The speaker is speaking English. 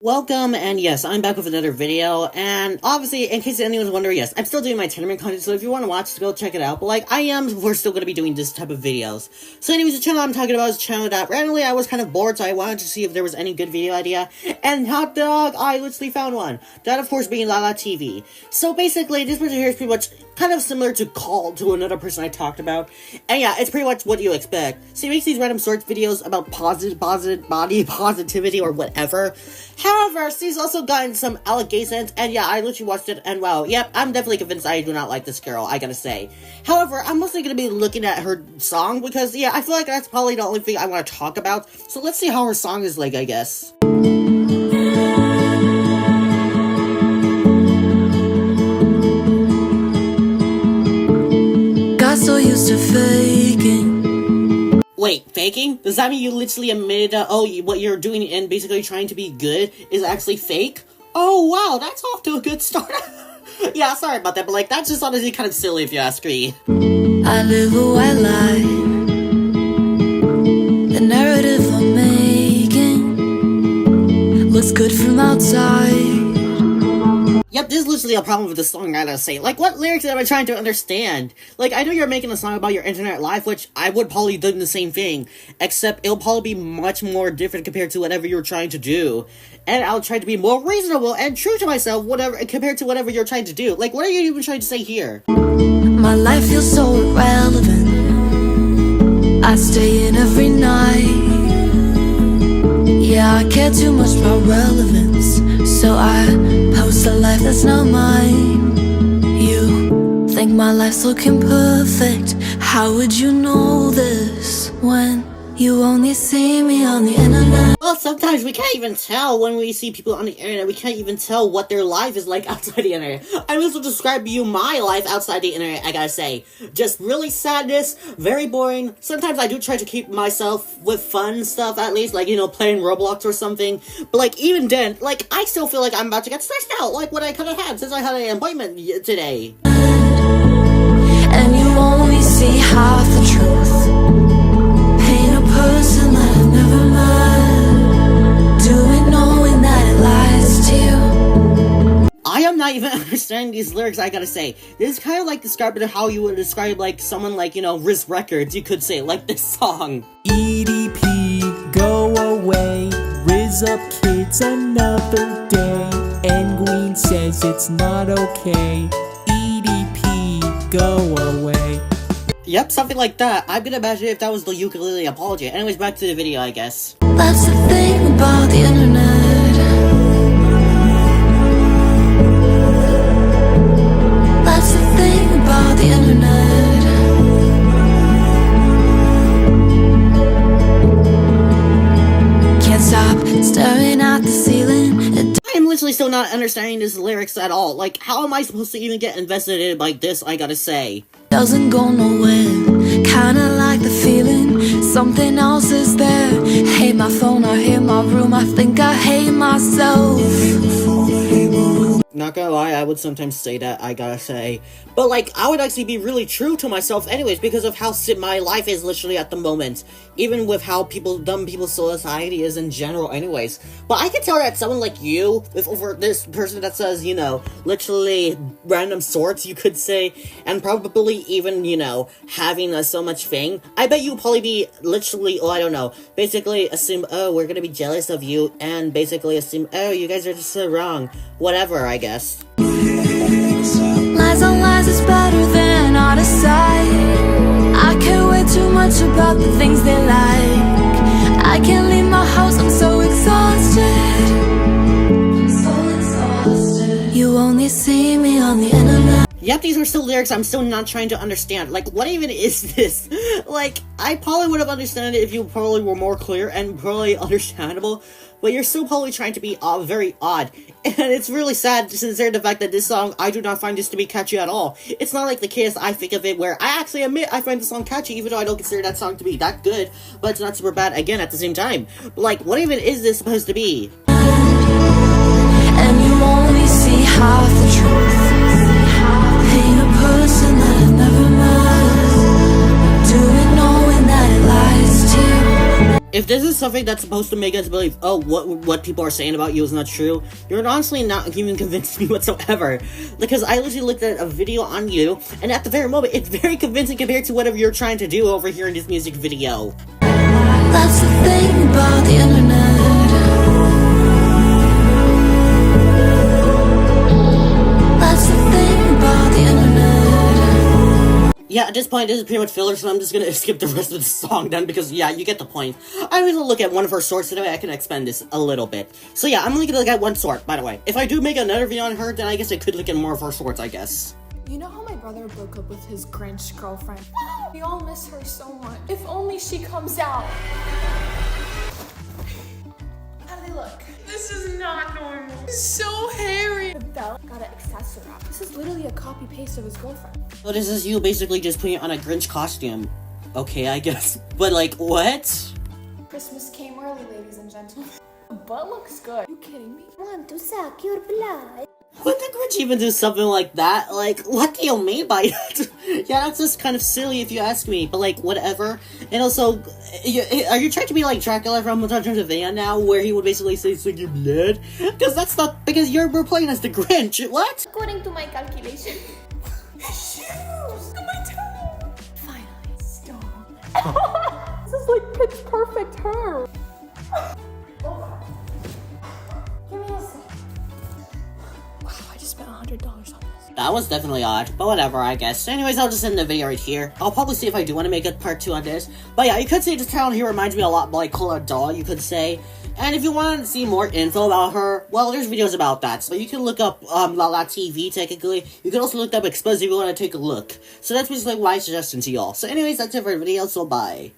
Welcome, and yes, I'm back with another video, and obviously, in case anyone's wondering, yes, I'm still doing my tournament content, so if you want to watch, go check it out, but like, we're still going to be doing this type of videos. So anyways, the channel I'm talking about is a channel that randomly I was kind of bored, so I wanted to see if there was any good video idea, and hot dog, I literally found one. That, of course, being Lala TV. So basically, this person here is pretty much kind of similar to Call to another person I talked about, and yeah, it's pretty much what you expect. So he makes these random sorts videos about body positivity or whatever. However, she's also gotten some allegations, and yeah, I literally watched it, and wow, yep, I'm definitely convinced I do not like this girl, I gotta say. However, I'm mostly gonna be looking at her song, because yeah, I feel like that's probably the only thing I want to talk about, so let's see how her song is like, I guess. Got so used to faking. Wait, faking? Does that mean you literally admitted that, what you're doing and basically trying to be good is actually fake? Oh, wow, that's off to a good start. Yeah, sorry about that, but like, that's just honestly kind of silly if you ask me. I live a white lie. The narrative I'm making looks good from outside. Yep, this is literally a problem with the song, I gotta say. Like, what lyrics am I trying to understand? Like, I know you're making a song about your internet life, which I would probably do the same thing, except it'll probably be much more different compared to whatever you're trying to do. And I'll try to be more reasonable and true to myself, compared to whatever you're trying to do. Like, what are you even trying to say here? My life feels so irrelevant. I stay in every night. Yeah, I care too much about relevance, so I post a life that's not mine. You think my life's looking perfect. How would you know this when you only see me on the internet? Well, sometimes we can't even tell when we see people on the internet. We can't even tell what their life is like outside the internet. I will describe you my life outside the internet, I gotta say. Just really sadness, very boring. Sometimes I do try to keep myself with fun stuff, at least, like, you know, playing Roblox or something. But, like, even then, like, I still feel like I'm about to get stressed out, like what I kind of had since I had an appointment today. And you only see half the truth. Paint a person that I've never met. Do it knowing that it lies to you. I am not even understanding these lyrics, I gotta say. This is kind of like describing how you would describe, like, someone like, you know, Riz Records, you could say, like this song. EDP, go away, Riz up kids another day, and Green says it's not okay, EDP, go away. Yep, something like that. I'm gonna imagine if that was the ukulele apology. Anyways, back to the video, I guess. That's the thing about the internet. That's the thing about the internet. Can't stop staring at the ceiling. I'm literally still not understanding these lyrics at all. Like, how am I supposed to even get invested in it like this, I gotta say? Doesn't go nowhere. Kinda like the feeling something else is there. Hate my phone, I hate my room, I think I hate myself. Not gonna lie, I would sometimes say that, I gotta say. But, like, I would actually be really true to myself anyways, because of how my life is literally at the moment. Even with how dumb people's society is in general anyways. But I can tell that someone like you, over this person that says, you know, literally random sorts, you could say, and probably even, you know, having so much fame, I bet you'll probably be literally, I don't know, basically assume, oh, we're gonna be jealous of you, and basically assume, oh, you guys are just so wrong. Whatever, I guess. Lies on lies is better than out of sight. I care way too much about the things they like. I can't leave my house, I'm so exhausted. You only see me on the internet. Yep, these are still lyrics I'm still not trying to understand. Like, what even is this? Like, I probably would have understood it if you probably were more clear and probably understandable, but you're still probably trying to be very odd. And it's really sad to consider the fact that this song, I do not find this to be catchy at all. It's not like the case I think of it where I actually admit I find the song catchy, even though I don't consider that song to be that good, but it's not super bad again at the same time. But like, what even is this supposed to be? And you only see half the truth. Paint a person that I've never met. Do it knowing that it lies to you. if this is something that's supposed to make us believe, oh, what people are saying about you is not true, you're honestly not even convincing me whatsoever. Because I literally looked at a video on you, and at the very moment, it's very convincing compared to whatever you're trying to do over here in this music video. That's the thing about the internet. That's the thing about the internet. Yeah, at this point, this is pretty much filler, so I'm just gonna skip the rest of the song then, because, yeah, you get the point. I'm gonna look at one of her shorts today. I can expand this a little bit. So, yeah, I'm only gonna look at one short, by the way. If I do make another video on her, then I guess I could look at more of her shorts, I guess. You know how my brother broke up with his Grinch girlfriend? We all miss her so much. If only she comes out. How do they look? This is not normal. It's so hairy. The belt got an accessorize. This is literally a copy paste of his girlfriend. So this is you basically just putting on a Grinch costume. Okay, I guess. But, like, what? Christmas came early, ladies and gentlemen. The butt looks good. Are you kidding me? Want to suck your blood? Would the Grinch even do something like that? Like, what do you mean by that? Yeah, that's just kind of silly if you ask me, but like, whatever. And also, are you trying to be like Dracula from Hunter Van now, where he would basically say, suck your blood? Because that's not, because we're playing as the Grinch, what? According to my calculation. Shoes! Look at my toe! Finally, stop. This is like pitch perfect hair. Give me a second. Wow, I just spent $100 on this. That was definitely odd, but whatever, I guess. Anyways, I'll just end the video right here. I'll probably see if I do want to make a part 2 on this. But yeah, you could say this town here reminds me a lot of like Cola Doll, you could say. And if you want to see more info about her, well, there's videos about that. So you can look up Lala TV, technically. You can also look up Exposed if you want to take a look. So that's basically my suggestion to y'all. So anyways, that's it for the video, so bye.